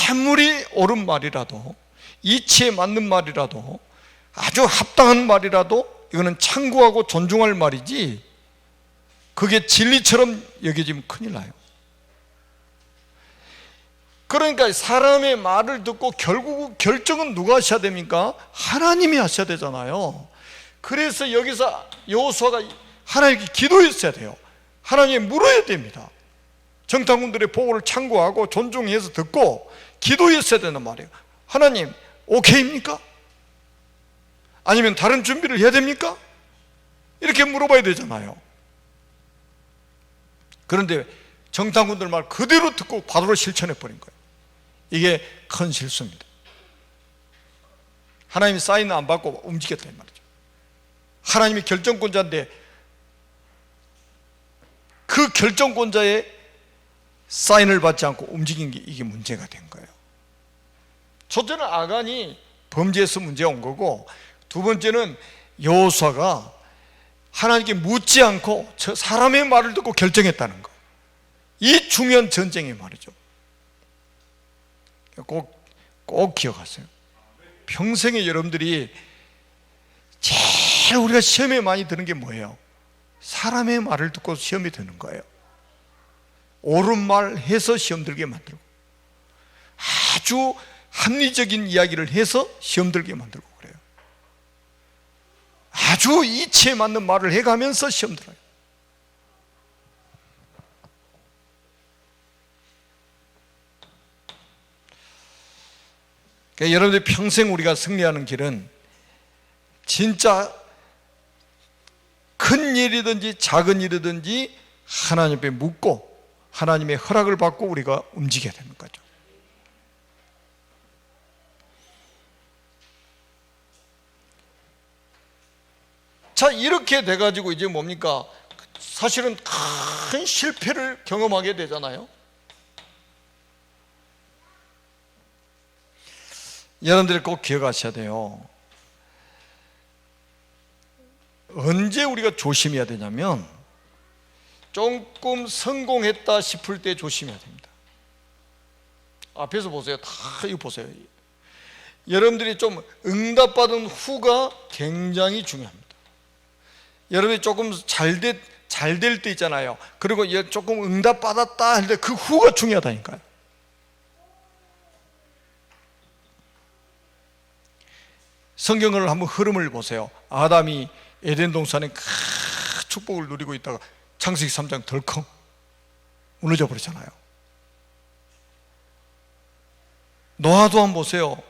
아무리 옳은 말이라도 이치에 맞는 말이라도 아주 합당한 말이라도 이거는 참고하고 존중할 말이지 그게 진리처럼 여겨지면 큰일 나요. 그러니까 사람의 말을 듣고 결국 결정은 누가 하셔야 됩니까? 하나님이 하셔야 되잖아요. 그래서 여기서 여호수아가 하나님께 기도했어야 돼요. 하나님께 물어야 됩니다. 정탐꾼들의 보고를 참고하고 존중해서 듣고 기도했어야 된단 말이에요. 하나님 오케이입니까? 아니면 다른 준비를 해야 됩니까? 이렇게 물어봐야 되잖아요. 그런데 정탐꾼들 말 그대로 듣고 바로 실천해 버린 거예요. 이게 큰 실수입니다. 하나님이 사인을 안 받고 움직였다 이 말이죠. 하나님이 결정권자인데 그 결정권자의 사인을 받지 않고 움직인 게 이게 문제가 된 거예요. 첫째는 아간이 범죄에서 문제가 온 거고, 두 번째는 여호수아가 하나님께 묻지 않고 저 사람의 말을 듣고 결정했다는 거. 이 중요한 전쟁이 말이죠. 꼭 기억하세요. 평생에 여러분들이 제일 우리가 시험에 많이 드는 게 뭐예요? 사람의 말을 듣고 시험이 드는 거예요. 옳은 말 해서 시험 들게 만들고, 아주 합리적인 이야기를 해서 시험 들게 만들고 그래요. 아주 이치에 맞는 말을 해가면서 시험 들어요. 그러니까 여러분들 평생 우리가 승리하는 길은 진짜 큰 일이든지 작은 일이든지 하나님 앞에 묻고 하나님의 허락을 받고 우리가 움직여야 되는 거죠. 자, 이렇게 돼가지고 이제 뭡니까? 사실은 큰 실패를 경험하게 되잖아요. 여러분들이 꼭 기억하셔야 돼요. 언제 우리가 조심해야 되냐면 조금 성공했다 싶을 때 조심해야 됩니다. 앞에서 보세요. 다 이거 보세요. 여러분들이 좀 응답받은 후가 굉장히 중요합니다. 여러분이 조금 잘 될 때 있잖아요. 그리고 조금 응답받았다 할 때 그 후가 중요하다니까요. 성경을 한번 흐름을 보세요. 아담이 에덴 동산에 큰 축복을 누리고 있다가 창세기 3장 덜컹 무너져 버리잖아요. 노아도 한번 보세요.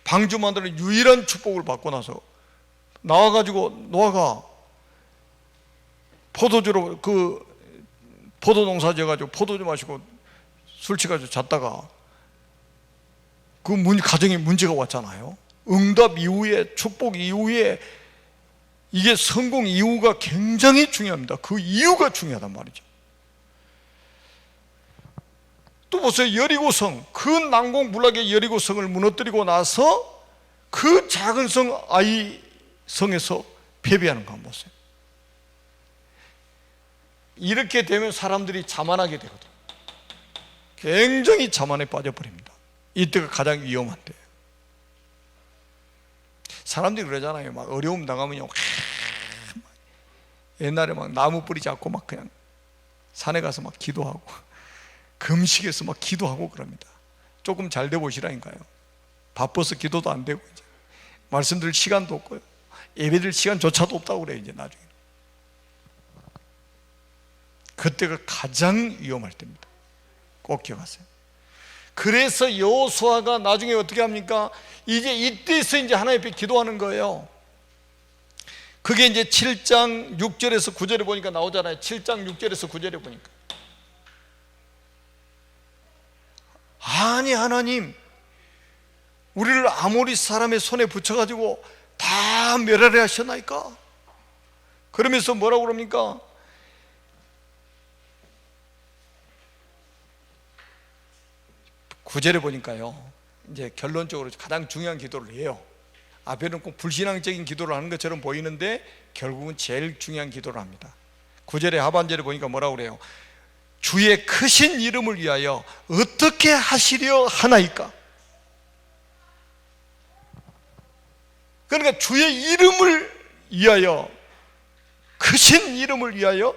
방주 만드는 유일한 축복을 받고 나서 나와가지고 노아가 포도주로 포도 농사 지어가지고 포도주 마시고 술 취가지고 잤다가 가정에 문제가 왔잖아요. 응답 이후에, 축복 이후에, 이게 성공 이유가 굉장히 중요합니다. 그 이유가 중요하단 말이죠. 또 보세요. 여리고성, 그 난공불락의 여리고성을 무너뜨리고 나서 그 작은 성 아이 성에서 패배하는 거 한번 보세요. 이렇게 되면 사람들이 자만하게 되거든요. 굉장히 자만에 빠져버립니다. 이때가 가장 위험한 때예요. 사람들이 그러잖아요. 막 어려움 당하면요, 옛날에 막 나무 뿌리 잡고 막 그냥 산에 가서 막 기도하고 금식해서 막 기도하고 그럽니다. 조금 잘 돼 보시라니까요. 바빠서 기도도 안 되고 이제 말씀 드릴 시간도 없고요. 예배 드릴 시간조차도 없다고 그래요. 이제 나중에 그때가 가장 위험할 때입니다. 꼭 기억하세요. 그래서 여호수아가 나중에 어떻게 합니까? 이제 이때에서 이제 하나님 앞에 기도하는 거예요. 그게 이제 7장 6절에서 9절에 보니까 나오잖아요. 7장 6절에서 9절에 보니까, 아니 하나님, 우리를 아모리 사람의 손에 붙여가지고 다 멸하려 하셨나이까? 그러면서 뭐라고 그럽니까? 구절에 보니까요, 이제 결론적으로 가장 중요한 기도를 해요. 앞에는 꼭 불신앙적인 기도를 하는 것처럼 보이는데 결국은 제일 중요한 기도를 합니다. 9절의 하반절에 보니까 뭐라고 그래요? 주의 크신 이름을 위하여 어떻게 하시려 하나이까? 그러니까 주의 이름을 위하여, 크신 이름을 위하여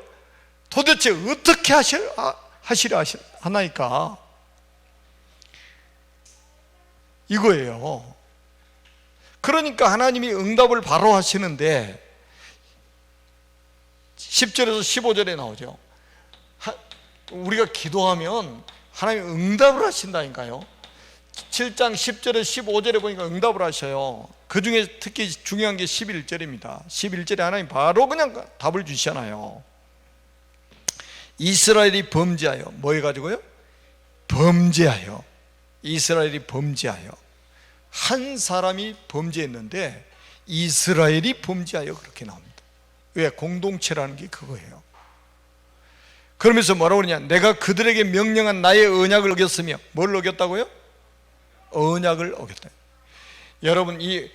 도대체 어떻게 하시려 하나이까? 이거예요. 그러니까 하나님이 응답을 바로 하시는데 10절에서 15절에 나오죠. 우리가 기도하면 하나님이 응답을 하신다니까요. 7장 10절에 15절에 보니까 응답을 하셔요. 그 중에 특히 중요한 게 11절입니다. 11절에 하나님 바로 그냥 답을 주시잖아요. 이스라엘이 범죄하여, 뭐 해가지고요? 범죄하여. 이스라엘이 범죄하여. 한 사람이 범죄했는데 이스라엘이 범죄하여 그렇게 나옵니다. 왜? 공동체라는 게 그거예요. 그러면서 뭐라고 그러냐? 내가 그들에게 명령한 나의 언약을 어겼으며, 뭘 어겼다고요? 언약을 어겼다. 여러분, 이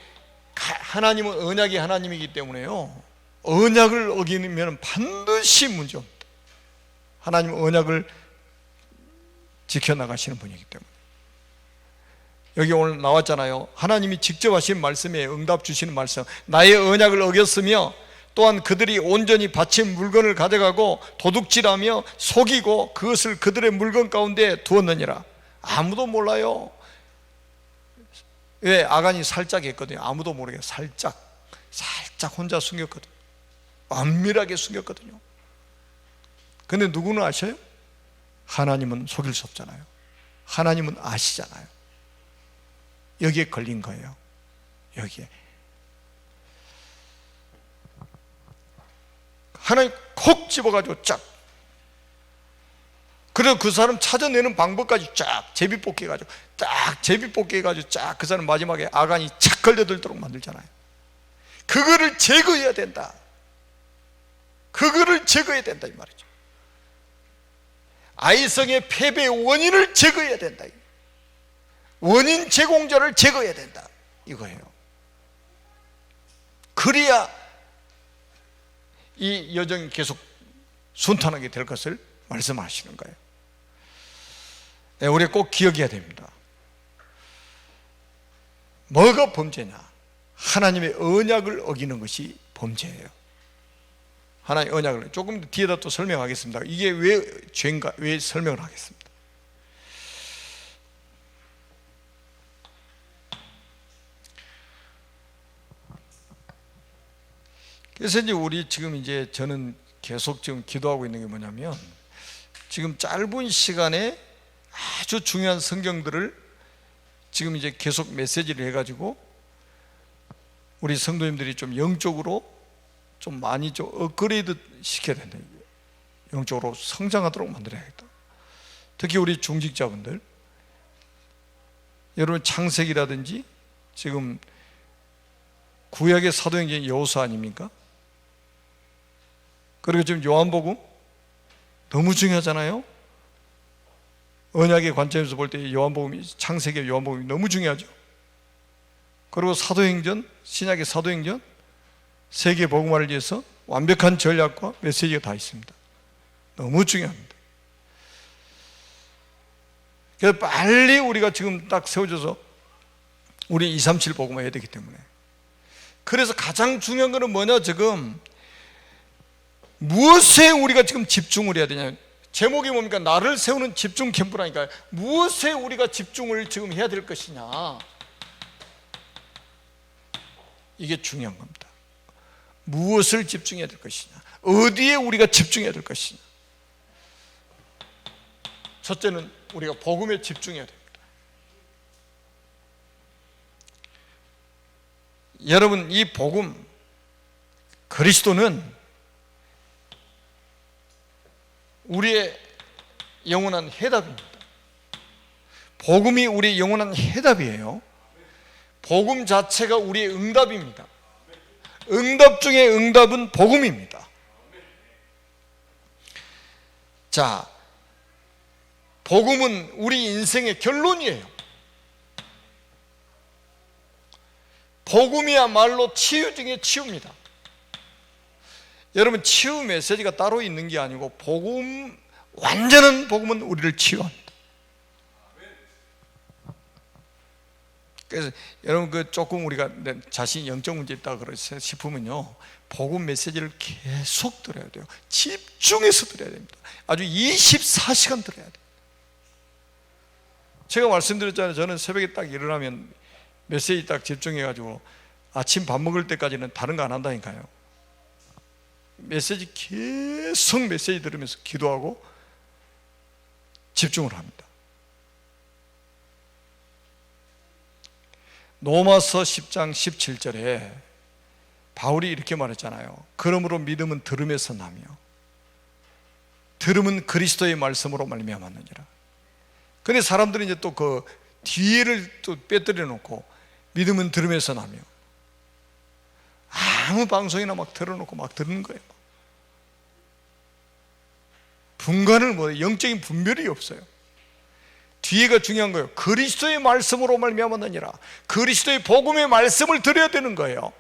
하나님은 언약이 하나님이기 때문에요, 언약을 어기면 반드시 문제입니다. 하나님은 언약을 지켜나가시는 분이기 때문에. 여기 오늘 나왔잖아요. 하나님이 직접 하신 말씀이에요. 응답 주시는 말씀. 나의 언약을 어겼으며 또한 그들이 온전히 바친 물건을 가져가고 도둑질하며 속이고 그것을 그들의 물건 가운데 두었느니라. 아무도 몰라요. 왜? 아간이 살짝 했거든요. 아무도 모르게 살짝 혼자 숨겼거든요. 완밀하게 숨겼거든요. 근데 누구는 아셔요? 하나님은 속일 수 없잖아요. 하나님은 아시잖아요. 여기에 걸린 거예요. 여기에 하나님 콕 집어가지고 쫙, 그래서 그 사람 찾아내는 방법까지 쫙 제비뽑기 해가지고 딱 제비뽑기 해가지고 쫙 그 사람 마지막에 아간이 착 걸려들도록 만들잖아요. 그거를 제거해야 된다. 그거를 제거해야 된다 이 말이죠. 아이성의 패배의 원인을 제거해야 된다. 원인 제공자를 제거해야 된다 이거예요. 그래야 이 여정이 계속 순탄하게 될 것을 말씀하시는 거예요. 네, 우리 꼭 기억해야 됩니다. 뭐가 범죄냐? 하나님의 언약을 어기는 것이 범죄예요. 하나님의 언약을 조금 뒤에다 또 설명하겠습니다. 이게 왜 죄인가, 왜 설명을 하겠습니다. 그래서 이제 우리 지금 이제 저는 계속 지금 기도하고 있는 게 뭐냐면, 지금 짧은 시간에 아주 중요한 성경들을 지금 이제 계속 메시지를 해가지고 우리 성도님들이 좀 영적으로 좀 많이 좀 업그레이드 시켜야 된다. 영적으로 성장하도록 만들어야겠다. 특히 우리 중직자분들, 여러분 창세기라든지 지금 구약의 사도행전 여호수아 아닙니까? 그리고 지금 요한복음 너무 중요하잖아요. 언약의 관점에서 볼 때 요한복음이, 창세기 요한복음이 너무 중요하죠. 그리고 사도행전, 신약의 사도행전, 세계 복음화를 위해서 완벽한 전략과 메시지가 다 있습니다. 너무 중요합니다. 그래서 빨리 우리가 지금 딱 세워져서 우리 237 복음화 해야 되기 때문에. 그래서 가장 중요한 것은 뭐냐? 지금 무엇에 우리가 지금 집중을 해야 되냐? 제목이 뭡니까? 나를 세우는 집중 캠프라니까요. 무엇에 우리가 집중을 지금 해야 될 것이냐, 이게 중요한 겁니다. 무엇을 집중해야 될 것이냐, 어디에 우리가 집중해야 될 것이냐. 첫째는 우리가 복음에 집중해야 됩니다. 여러분, 이 복음, 그리스도는 우리의 영원한 해답입니다. 복음이 우리의 영원한 해답이에요. 복음 자체가 우리의 응답입니다. 응답 중에 응답은 복음입니다. 자, 복음은 우리 인생의 결론이에요. 복음이야말로 치유 중에 치유입니다. 여러분, 치유 메시지가 따로 있는 게 아니고 복음, 완전한 복음은 우리를 치유합니다. 그래서 여러분, 그 조금 우리가 자신이 영적 문제 있다 싶으면요, 복음 메시지를 계속 들어야 돼요. 집중해서 들어야 됩니다. 아주 24시간 들어야 돼요. 제가 말씀드렸잖아요. 저는 새벽에 딱 일어나면 메시지 딱 집중해가지고 아침 밥 먹을 때까지는 다른 거 안 한다니까요. 메시지 계속 메시지 들으면서 기도하고 집중을 합니다. 로마서 10장 17절에 바울이 이렇게 말했잖아요. 그러므로 믿음은 들음에서 나며 들음은 그리스도의 말씀으로 말미암았느니라. 근데 사람들이 이제 또 그 뒤를 또 빼뜨려 놓고 믿음은 들음에서 나며 아무 방송이나 막 틀어놓고 막 듣는 거예요. 분간을 못해. 영적인 분별이 없어요. 뒤에가 중요한 거예요. 그리스도의 말씀으로 말미암았느니라. 그리스도의 복음의 말씀을 드려야 되는 거예요.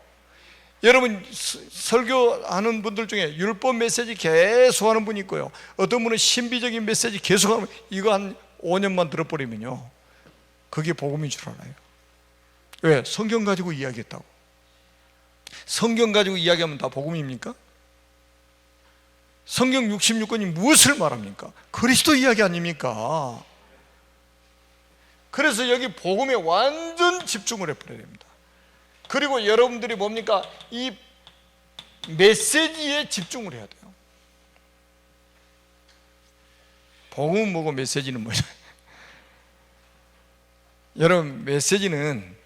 여러분 설교하는 분들 중에 율법 메시지 계속 하는 분이 있고요, 어떤 분은 신비적인 메시지 계속 하면 이거 한 5년만 들어버리면요 그게 복음인 줄 알아요. 왜? 성경 가지고 이야기했다고. 성경 가지고 이야기하면 다 복음입니까? 성경 66권이 무엇을 말합니까? 그리스도 이야기 아닙니까? 그래서 여기 복음에 완전 집중을 해버려야 됩니다. 그리고 여러분들이 뭡니까? 이 메시지에 집중을 해야 돼요. 복음은 뭐고 메시지는 뭐죠? 여러분, 메시지는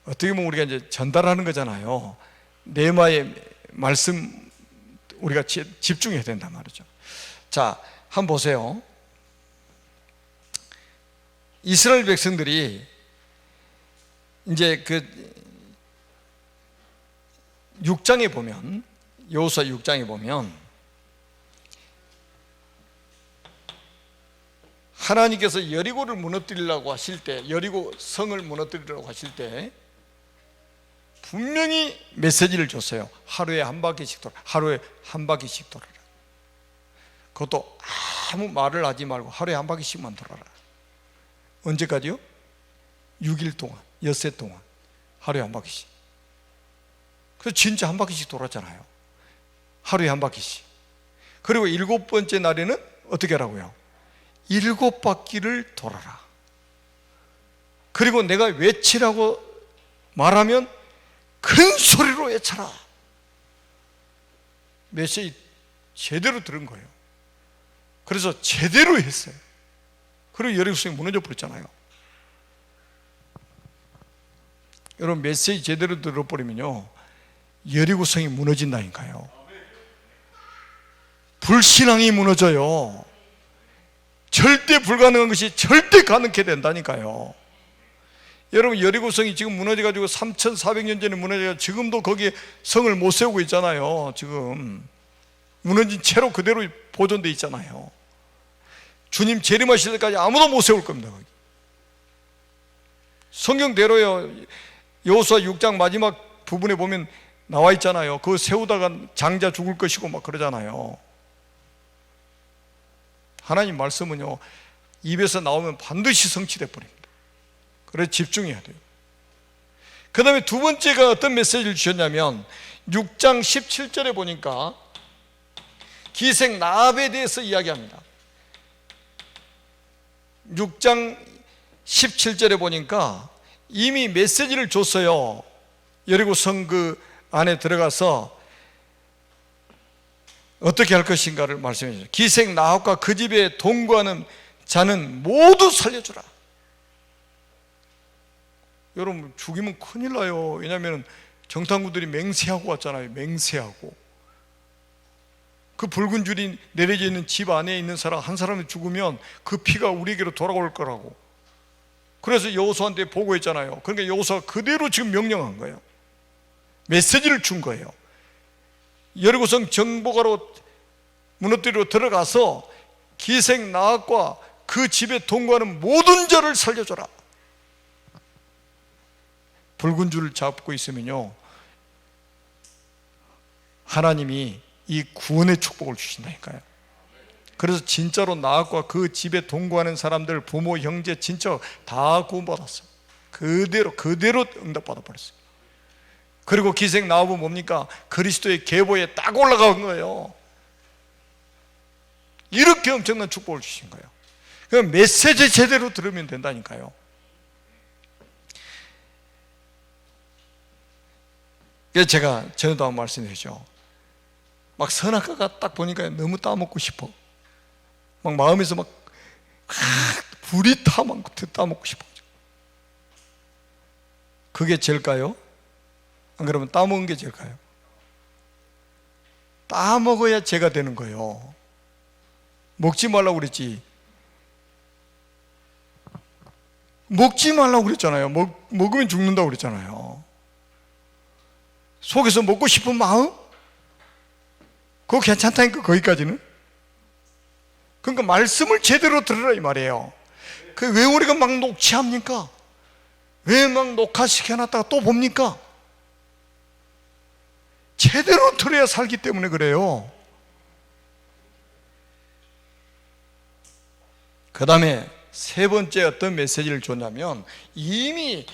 어떻게 보면 우리가 이제 전달하는 거잖아요. 네마의 말씀 우리가 집중해야 된단 말이죠. 자, 한번 보세요. 이스라엘 백성들이 이제 그 6장에 보면, 여호수아 6장에 보면 하나님께서 여리고를 무너뜨리려고 하실 때, 여리고 성을 무너뜨리려고 하실 때 분명히 메시지를 줬어요. 하루에 한 바퀴씩 돌아, 하루에 한 바퀴씩 돌아라. 그것도 아무 말을 하지 말고 하루에 한 바퀴씩만 돌아라. 언제까지요? 6일 동안, 엿새 동안 하루에 한 바퀴씩. 그래서 진짜 한 바퀴씩 돌았잖아요. 하루에 한 바퀴씩. 그리고 7번째 날에는 어떻게 하라고요? 7바퀴를 돌아라. 그리고 내가 외치라고 말하면 큰 소리로 외쳐라. 메시지 제대로 들은 거예요. 그래서 제대로 했어요. 그리고 여리고성이 무너져 버렸잖아요. 여러분, 메시지 제대로 들어버리면요 여리고성이 무너진다니까요. 불신앙이 무너져요. 절대 불가능한 것이 절대 가능하게 된다니까요. 여러분, 여리고성이 지금 무너져가지고 3,400년 전에 무너져가지고 지금도 거기에 성을 못 세우고 있잖아요. 지금 무너진 채로 그대로 보존되어 있잖아요. 주님 재림하실 때까지 아무도 못 세울 겁니다. 거기. 성경대로요. 여호수아 6장 마지막 부분에 보면 나와 있잖아요. 그거 세우다가 장자 죽을 것이고 막 그러잖아요. 하나님 말씀은요 입에서 나오면 반드시 성취돼 버립니다. 그래서 집중해야 돼요. 그 다음에 두 번째가 어떤 메시지를 주셨냐면 6장 17절에 보니까 기생 라합에 대해서 이야기합니다. 6장 17절에 보니까 이미 메시지를 줬어요. 여리고성 그 안에 들어가서 어떻게 할 것인가를 말씀해 주세요. 기생 라합과 그 집에 동거하는 자는 모두 살려주라. 여러분, 죽이면 큰일 나요. 왜냐하면 정탐꾼들이 맹세하고 왔잖아요. 맹세하고 그 붉은 줄이 내려져 있는 집 안에 있는 사람 한 사람이 죽으면 그 피가 우리에게로 돌아올 거라고. 그래서 여호수아한테 보고했잖아요. 그러니까 여호수아가 그대로 지금 명령한 거예요. 메시지를 준 거예요. 여리고성 정복하러 무너뜨리러 들어가서 기생 라합과 그 집에 동거하는 모든 자를 살려줘라. 붉은 줄을 잡고 있으면요 하나님이 이 구원의 축복을 주신다니까요. 그래서 진짜로 라합과 그 집에 동거하는 사람들, 부모, 형제, 친척 다 구원받았어요. 그대로 응답받아 버렸어요. 그리고 기생 라합은 뭡니까? 그리스도의 계보에 딱 올라간 거예요. 이렇게 엄청난 축복을 주신 거예요. 그 메시지 제대로 들으면 된다니까요. 그래서 제가 전에도 한번 말씀드렸죠. 막 선악과가 딱 보니까 너무 따먹고 싶어. 막 마음에서 막 불이 타막 따먹고 싶어. 그게 죄일까요? 안 그러면 따먹은 게 죄일까요? 따먹어야 죄가 되는 거예요. 먹지 말라고 그랬지. 먹지 말라고 그랬잖아요. 먹으면 죽는다고 그랬잖아요. 속에서 먹고 싶은 마음? 그거 괜찮다니까, 거기까지는. 그러니까 말씀을 제대로 들으라 이 말이에요. 왜 우리가 막 녹취합니까? 왜 막 녹화시켜놨다가 또 봅니까? 제대로 들어야 살기 때문에 그래요. 그 다음에 세 번째 어떤 메시지를 줬냐면, 이미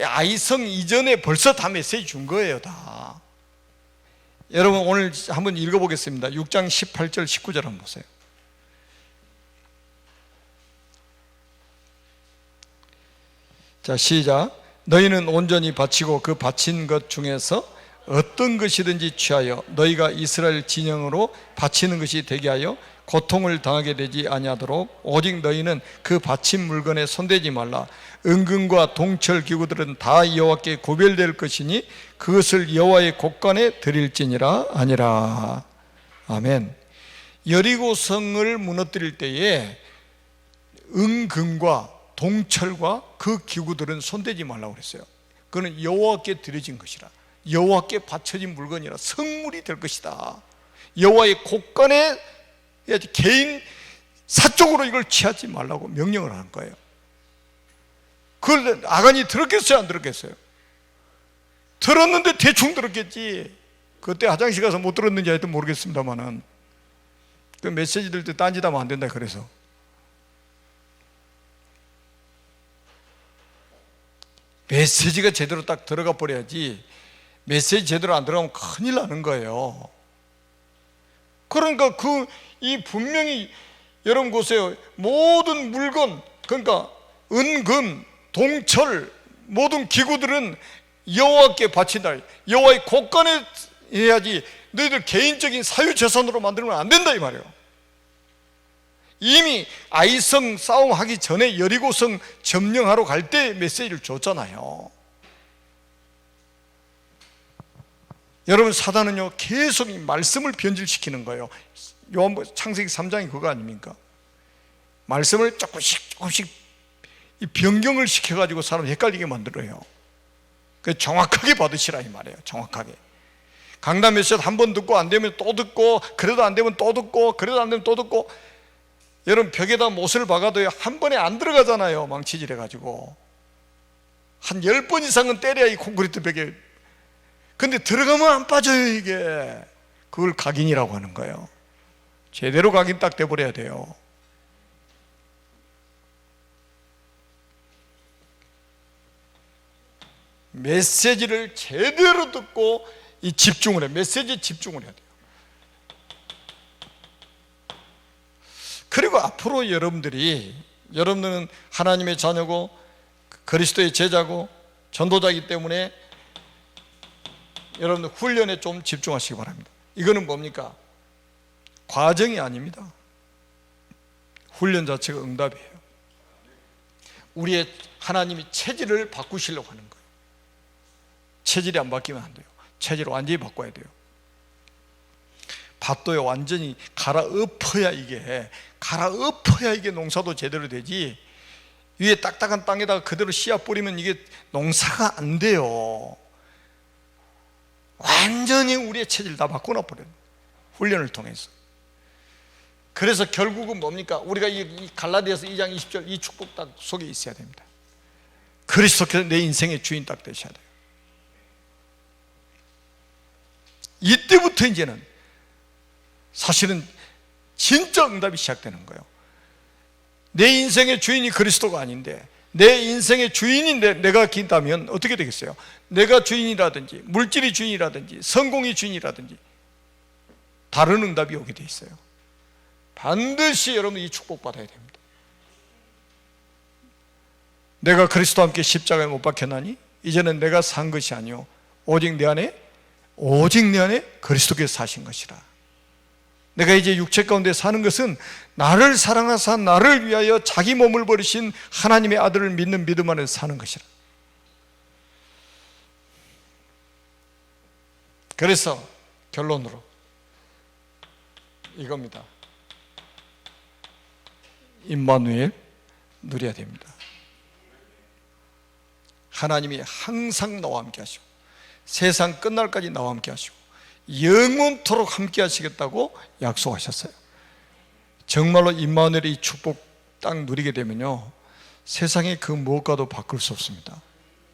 아이성 이전에 벌써 다 메시지 준 거예요, 다. 여러분 오늘 한번 읽어보겠습니다. 6장 18절 19절 한번 보세요. 자, 시작. 너희는 온전히 바치고 그 바친 것 중에서 어떤 것이든지 취하여 너희가 이스라엘 진영으로 바치는 것이 되게 하여 고통을 당하게 되지 아니하도록 오직 너희는 그 바친 물건에 손대지 말라. 은금과 동철 기구들은 다 여호와께 구별될 것이니 그것을 여호와의 곳간에 드릴지니라 아니라. 아멘. 여리고 성을 무너뜨릴 때에 은금과 동철과 그 기구들은 손대지 말라고 그랬어요. 그거는 여호와께 드려진 것이라, 여호와께 바쳐진 물건이라 성물이 될 것이다. 여호와의 곳간에 개인 사적으로 이걸 취하지 말라고 명령을 하는 거예요. 그걸 아간이 들었겠어요, 안 들었겠어요? 들었는데 대충 들었겠지. 그때 화장실 가서 못 들었는지 하여튼 모르겠습니다만은 그 메시지 들 때 딴짓하면 안 된다 그래서. 메시지가 제대로 딱 들어가 버려야지, 메시지 제대로 안 들어가면 큰일 나는 거예요. 그러니까 이 분명히 여러분 보세요. 모든 물건, 그러니까 은금, 동철, 모든 기구들은 여호와께 바친다. 여호와의 곳간에 해야지 너희들 개인적인 사유재산으로 만들면 안 된다 이 말이에요. 이미 아이성 싸움하기 전에 여리고성 점령하러 갈 때 메시지를 줬잖아요. 여러분 사단은요 계속 이 말씀을 변질시키는 거예요. 창세기 3장이 그거 아닙니까? 말씀을 조금씩 이 변경을 시켜가지고 사람 헷갈리게 만들어요. 그 정확하게 받으시라 이 말이에요. 정확하게. 강단 메시지 한 번 듣고 안 되면 또 듣고, 그래도 안 되면 또 듣고, 그래도 안 되면 또 듣고. 여러분 벽에다 못을 박아도 한 번에 안 들어가잖아요. 망치질 해가지고 한 10번 이상은 때려야 이 콘크리트 벽에. 근데 들어가면 안 빠져요 이게. 그걸 각인이라고 하는 거예요. 제대로 각인 딱 돼버려야 돼요. 메시지를 제대로 듣고 이 집중을 해. 메시지에 집중을 해야 돼요. 그리고 앞으로 여러분들은 하나님의 자녀고 그리스도의 제자고 전도자이기 때문에 여러분들 훈련에 좀 집중하시기 바랍니다. 이거는 뭡니까? 과정이 아닙니다. 훈련 자체가 응답이에요. 우리의 하나님이 체질을 바꾸시려고 하는 거예요. 체질이 안 바뀌면 안 돼요. 체질을 완전히 바꿔야 돼요. 밭도요 완전히 갈아엎어야 이게 농사도 제대로 되지. 위에 딱딱한 땅에다가 그대로 씨앗 뿌리면 이게 농사가 안 돼요. 완전히 우리의 체질 다 바꿔놔 버려요. 훈련을 통해서. 그래서 결국은 뭡니까? 우리가 이 갈라디아서 2장 20절 이 축복 딱 속에 있어야 됩니다. 그리스도께서 내 인생의 주인 딱 되셔야 돼요. 이때부터 이제는 사실은 진짜 응답이 시작되는 거예요. 내 인생의 주인이 그리스도가 아닌데 내 인생의 주인이 내가 긴다면 어떻게 되겠어요? 내가 주인이라든지 물질이 주인이라든지 성공이 주인이라든지 다른 응답이 오게 돼 있어요. 반드시 여러분 이 축복 받아야 됩니다. 내가 그리스도와 함께 십자가에 못 박혔나니 이제는 내가 산 것이 아니요 오직 내 안에 그리스도께서 사신 것이라. 내가 이제 육체 가운데 사는 것은 나를 사랑하사 나를 위하여 자기 몸을 버리신 하나님의 아들을 믿는 믿음 안에서 사는 것이라. 그래서 결론으로 이겁니다. 임마누엘 누려야 됩니다. 하나님이 항상 나와 함께 하시고 세상 끝날까지 나와 함께 하시고 영원토록 함께 하시겠다고 약속하셨어요. 정말로 임마누엘의 이 축복 딱 누리게 되면요, 세상에 그 무엇과도 바꿀 수 없습니다.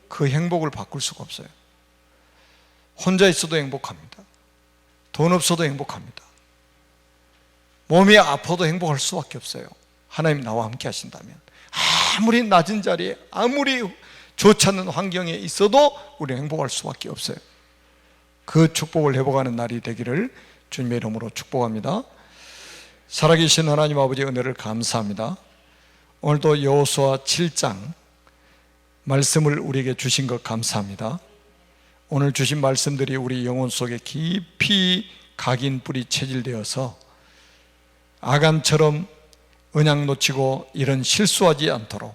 그 행복을 바꿀 수가 없어요. 혼자 있어도 행복합니다. 돈 없어도 행복합니다. 몸이 아파도 행복할 수밖에 없어요. 하나님 나와 함께 하신다면. 아무리 낮은 자리에, 아무리 좋지 않은 환경에 있어도 우리는 행복할 수밖에 없어요. 그 축복을 회복하는 날이 되기를 주님의 이름으로 축복합니다. 살아계신 하나님 아버지의 은혜를 감사합니다. 오늘도 여호수아 7장 말씀을 우리에게 주신 것 감사합니다. 오늘 주신 말씀들이 우리 영혼 속에 깊이 각인 뿌리 체질되어서 아간처럼 언약 놓치고 이런 실수하지 않도록,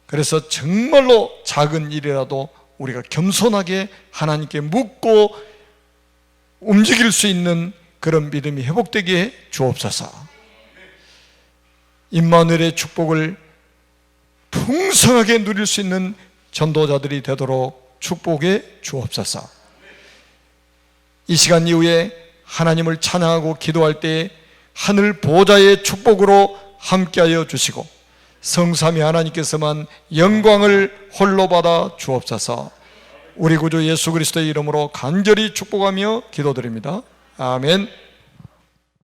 그래서 정말로 작은 일이라도 우리가 겸손하게 하나님께 묻고 움직일 수 있는 그런 믿음이 회복되게 주옵소서. 임마누엘의 축복을 풍성하게 누릴 수 있는 전도자들이 되도록 축복해 주옵소서. 이 시간 이후에 하나님을 찬양하고 기도할 때 하늘 보좌의 축복으로 함께하여 주시고 성삼위 하나님께서만 영광을 홀로 받아 주옵소서. 우리 구주 예수 그리스도의 이름으로 간절히 축복하며 기도드립니다. 아멘.